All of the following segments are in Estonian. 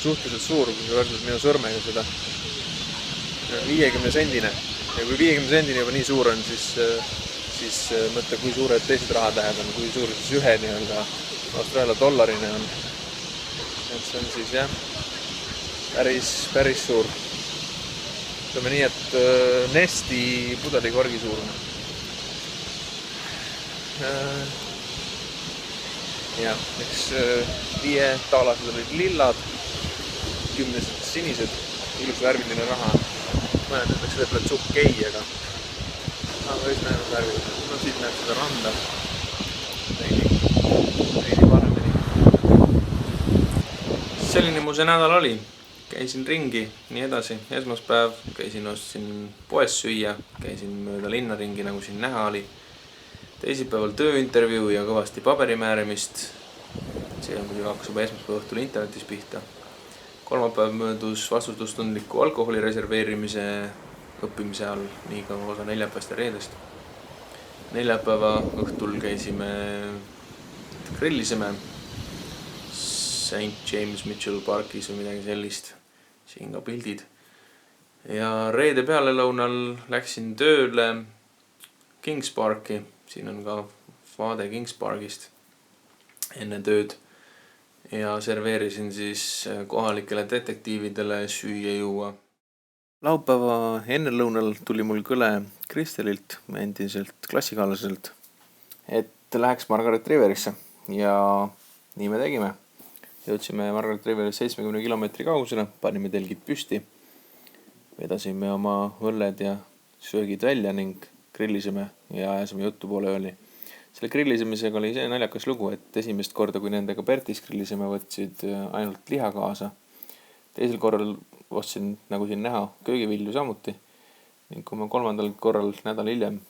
Suhteliselt suur, kui sa võrdled minu sõrmega seda 50 sendine. Ja kui 50 sendini juba nii suur on, siis mõtle, kui suured teised rahatähed on, kui suur siis ühe nii-öelda Austraalia dollarine on. Et see on siis jah, päris suur. Ütleme nii, et Nesti pudelikorgi suurune. Ja, eks 5 taalased olid lillad, 10 sinised, ilus värviline raha. Mõned ütleks võib-olla tsukei, aga üsna ennast värviline. No siit näeb seda randa veidi paremini. Selline mu see nädal oli. Käisin ringi, nii edasi. Esmaspäev ostsin poes süüa, käisin mööda linna ringi, nagu siin näha oli. Teisipäeval tööintervjuu ja kõvasti paberimäärimist. See on muidugi hakkas juba esmaspäeva õhtul internetis pihta. Kolmapäev möödus vastutustundliku alkoholi reserveerimise õppimise all, nii ka osa neljapäevast ja reedest. Neljapäeva õhtul käisime, grillisime St. James Mitchell Parkis või midagi sellist. Siin ka pildid. Ja reede pealelõunal läksin tööle Kings Parki. Siin on ka vaade Kings Parkist enne tööd. Ja serveerisin siis kohalikele detektiividele süüa juua. Laupäeva ennelõunal tuli mul kõle Kristelilt, endiselt klassikaallaselt, et läheks Margaret Riverisse. Ja nii me tegime. Jõudsime Margaret Riverisse 70 kilomeetri kaugusele, panime telgid püsti, vedasime oma õlled ja söögid välja ning grillisime ja ajasime juttu poole ööni. Selle grillisemisega oli see naljakas lugu, et esimest korda, kui nendega Bertis grillisime, võtsid ainult liha kaasa. Teisel korral ostsin, nagu siin näha, köögivilju samuti. Ning kui me 3. korral nädal hiljem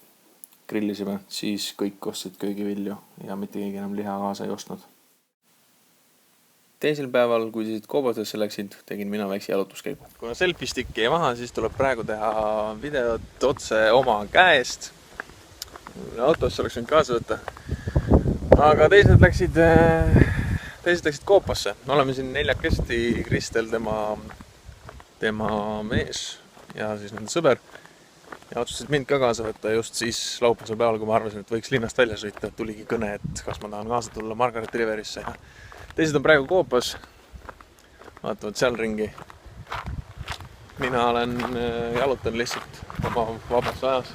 grillisime, siis kõik ostsid köögivilju ja mitte keegi enam liha kaasa ei ostnud. Teisel päeval, kui siit Koobastesse läksid, tegin mina väikse jalutuskäigu. Kuna selfie stick jäi maha, siis tuleb praegu teha videot otse oma käest. Autosse oleks võinud kaasa võtta. Aga teised läksid Koopasse. Me oleme siin 4 Kristel, tema mees ja siis nende sõber. Ja otsustasid mind ka kaasa võtta just siis laupäevasel päeval, kui ma arvasin, et võiks linnast välja sõita. Tuligi kõne, et kas ma tahan kaasa tulla Margaret Riverisse. Teised on praegu Koopas, vaatavad seal ringi. Mina jalutan lihtsalt oma vabas ajas.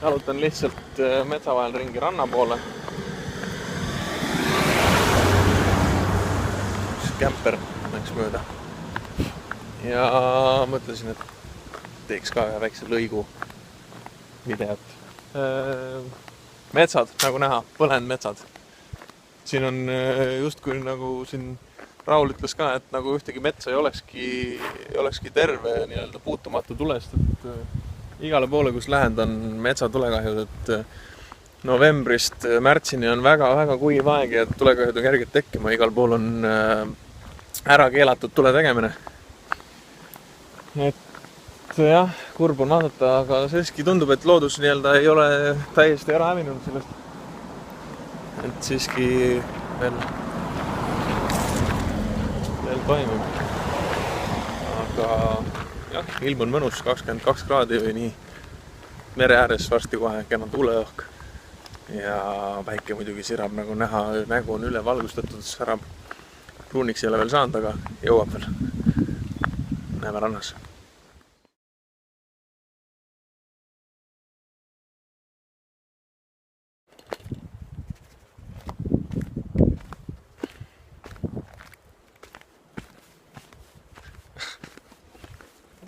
Jalutan lihtsalt metsa vahel ringi ranna poole. Üks kämper läks mööda. Ja mõtlesin, et teeks ka väikse lõigu videot. Metsad, nagu näha, põlend metsad. Siin on justkui nagu siin Raul ütles ka, et nagu ühtegi metsa ei olekski terve nii-öelda puutumatu tulest. Et igale poole, kus lähend on metsatulekahjud, et novembrist märtsini on väga kuiv aeg ja tulekahjud on kergelt tekkima. Igal pool on ära keelatud tule tegemine. Et jah, kurb on vaadata, aga selleski tundub, et loodus nii-öelda ei ole täiesti ära hävinud sellest. Et siiski veel toimub. Aga jah, ilm on mõnus, 22 kraadi või nii. Mere ääres varsti kohe kena tuuleõhk. Ja päike muidugi sirab, nagu näha, nägu on üle valgustatud, särab. Pruuniks ei ole veel saanud, aga jõuab veel. Näeme rannas.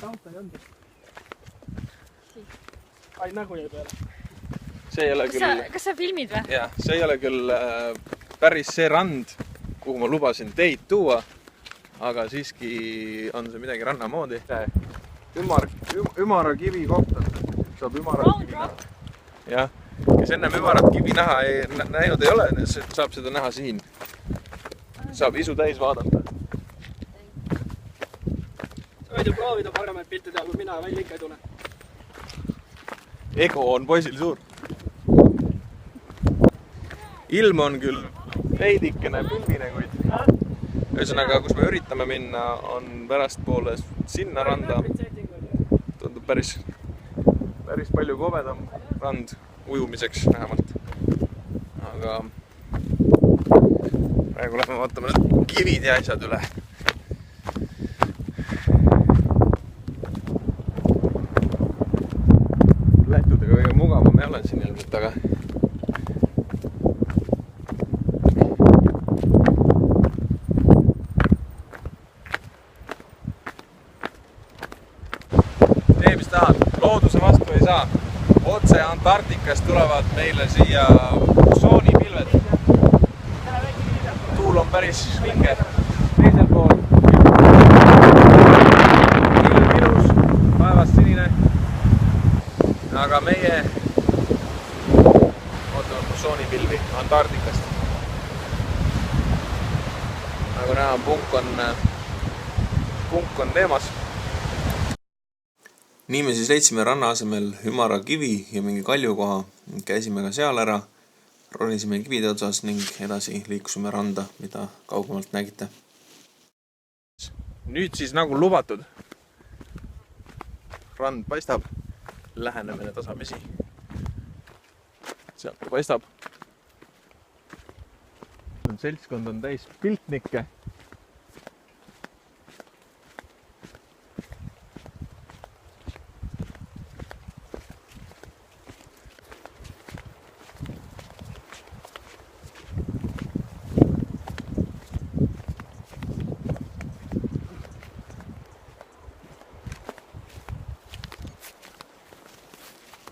Auto ei olnud. Ai, nägu jäi peale. See ei ole küll... Kas sa filmid või? Jah, see ei ole küll päris see rand, kuhu ma lubasin teid tuua, aga siiski on see midagi ranna moodi. Ümara kivi koht on. Saab ümarat kivi näha. Jah, kes ennem ümarat kivi näinud ei ole, saab seda näha siin. Saab isu täis vaadata. Võid ju proovida paremaid pilte teha, kui mina välja ikka ei tule. Ego on poisil suur. Ilm on küll veidikene pilvine, kuid Ühesõnaga, kus me üritame minna, on pärastpoole sinna randa. Tundub päris palju kovedam rand ujumiseks vähemalt. Aga praegu lähme vaatame kivid ja asjad üle. Lähtudega kõige mugavam ei ole siin ilmselt, aga mis tahad, looduse vastu ei saa. Otse Antarktikast tulevad meile siia soonipilved. Tuul on päris vinge. Teisel pool ilus, taevas sinine. Aga meie ootame soonipilvi Antarktikast. Nagu näha, punk on teemas. Nii me siis leidsime ranna asemel ümara kivi ja mingi kaljukoha. Käisime ka seal ära, ronisime kivide otsas ning edasi liikusime randa, mida kaugemalt nägite. Nüüd siis nagu lubatud. Rand paistab, lähenemine tasamisi. Sealt ta paistab. Seltskond on täis piltnikke.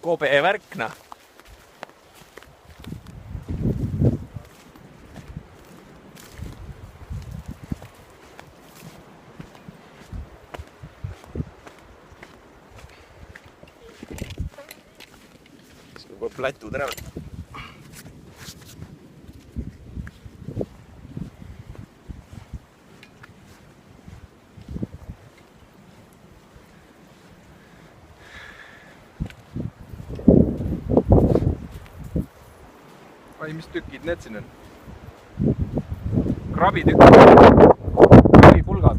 Kobe värkna. Siis juba plätud ära. Ai, mis tükid need siin on? Krabitükid. Krabipulgad.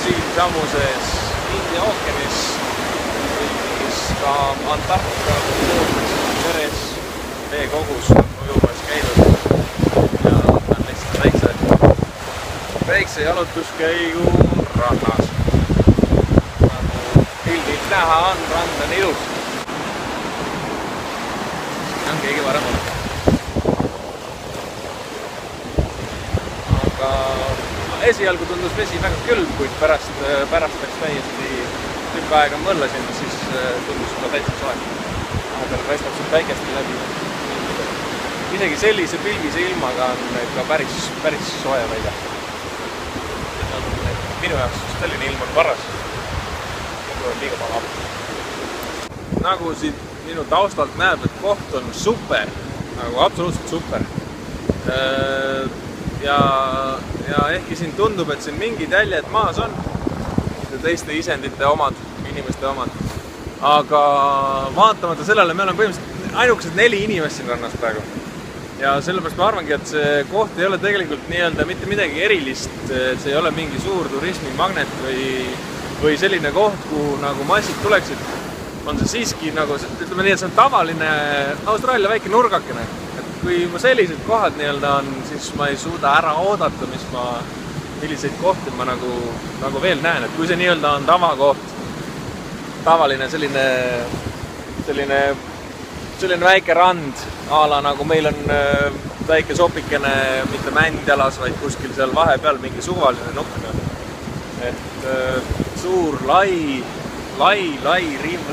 Siinsamuses India ookeanis võis ka Antarktika veres veekogus ujumas käidud ja on lihtsalt väikse jalutuskäigu rannas. Nagu pildilt näha on, rand on ilus. Siin on keegi varem olnud. Aga esialgu tundus vesi väga külm, kuid pärast läks täiesti tükk aega mõllasin, siis tundus juba täitsa soe. Vahepeal paistab siin päikesti läbi. Isegi sellise pilvise ilmaga on ka päris soe välja. Minu jaoks selline ilm on paras. Muidu on liiga paha. Nagu siit minu taustalt näeb, et koht on super. Nagu absoluutselt super. Ja ehkki siin tundub, et siin mingid jäljed maas on, teiste isendite omad, inimeste omad. Aga vaatamata sellele me oleme põhimõtteliselt ainukesed 4 inimest siin rannas praegu. Ja sellepärast ma arvangi, et see koht ei ole tegelikult nii-öelda mitte midagi erilist, see ei ole mingi suur turismimagnet või selline koht, kuhu nagu massid tuleksid. On see siiski nagu, ütleme nii, et see on tavaline Austraalia väike nurgakene. Kui ma sellised kohad nii-öelda on, siis ma ei suuda ära oodata, milliseid kohti ma nagu veel näen. Et kui see nii-öelda on tavakoht, tavaline selline väike rand, ala nagu meil on väike sopikene, mitte mändjalas, vaid kuskil seal vahepeal mingi suvaline nukk. Et suur, lai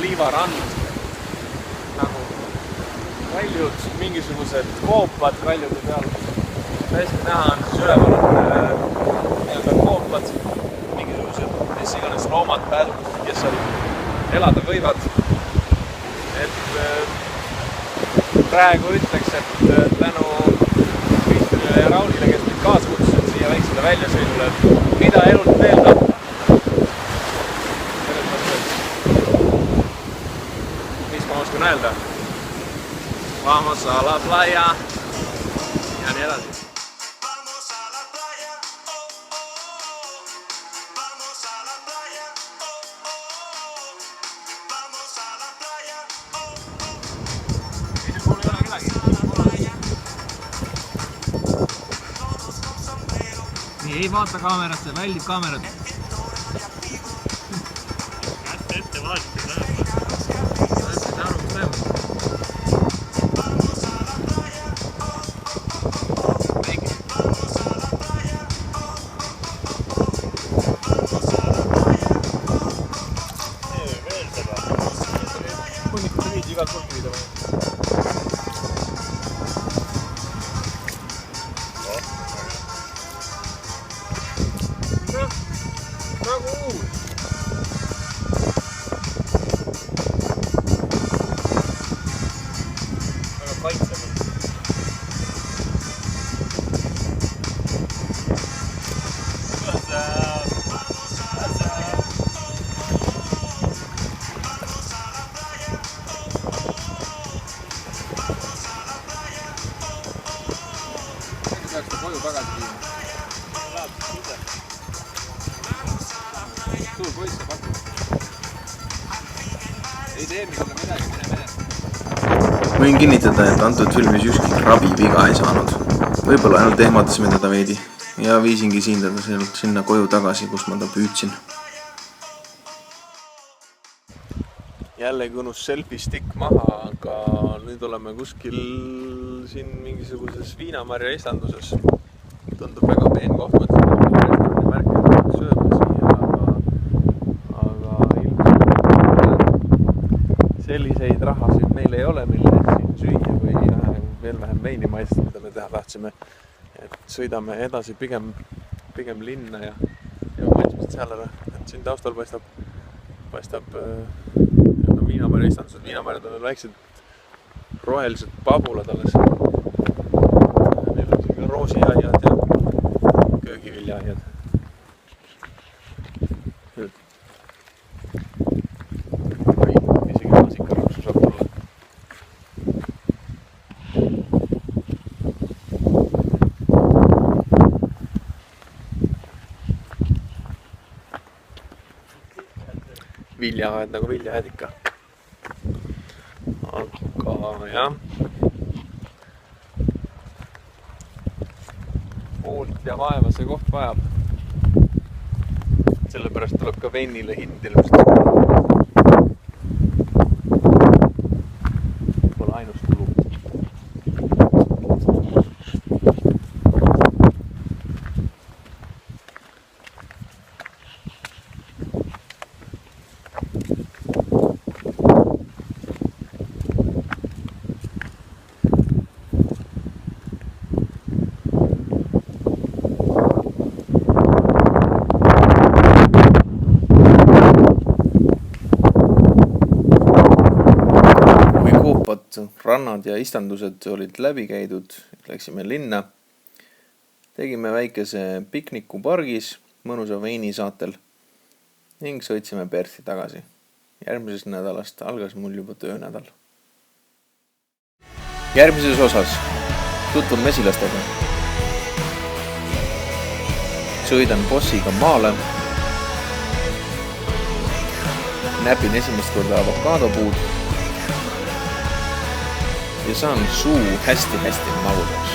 liivarand. Nagu kaljud, mingisugused koopad kaljude peal. Hästi näha on siis üleval koopad, mingisugused, mis iganes loomad peal, kes seal elada võivad. Praegu ütleks, et tänu Kristjanile ja Raulile, kes meid kaasa kutsusid siia väiksele väljasõidule, mida elult veel tappa. Selles mõttes, mis ma oskan öelda? Vamos a la playa ja nii edasi. Ei vaata kaamerasse, väldib kaamerat. Kätte ette vaadite läheb. Võtsid aru, mis toimub. Väike. Veel seda. Hunnikud viidi igalt poolt viida või? Nagu uus. Väga kaitseb. Peaks ta koju tagasi viima. Läheb ise. Suur poiss ja pakku. Ei tee midagi, mine. Võin kinnitada, et antud filmis ükski krabi viga ei saanud. Võib-olla ainult ehmatasime teda veidi ja viisingi siindada sinna koju tagasi, kus ma ta püüdsin. Jällegi unus selfie stick maha, aga nüüd oleme kuskil siin mingisuguses viinamarja istanduses. Tundub väga peen koht, mõtlesin, märkida sööma siia, aga ilmselt selliseid rahasid meil ei ole, mille siin süüa või veel vähem veini maista, mida me teha tahtsime. Et sõidame edasi pigem linna ja maitsmist seal ära. Et siin taustal paistab viinamarja istandused. Viinamarjad on veel väiksed rohelised pabulad alles. Neil on siin ka roosiaiad ja köögiviljaaiad. Isegi maasikaroksu saab tulla. Viljaajad nagu viljaajad ikka. Aga jah. Hoolt ja vaeva see koht vajab. Sellepärast tuleb ka veinile hind ilmselt. Pole ainus kulu. Rannad ja istandused olid läbi käidud, läksime linna, tegime väikese pikniku pargis mõnusa veini saatel ning sõitsime Perthi tagasi. Järgmisest nädalast algas mul juba töönädal. Järgmises osas tutvun mesilastega. Sõidan bossiga maale, näpin esimest korda avokaadopuud ja saan suu hästi maguda.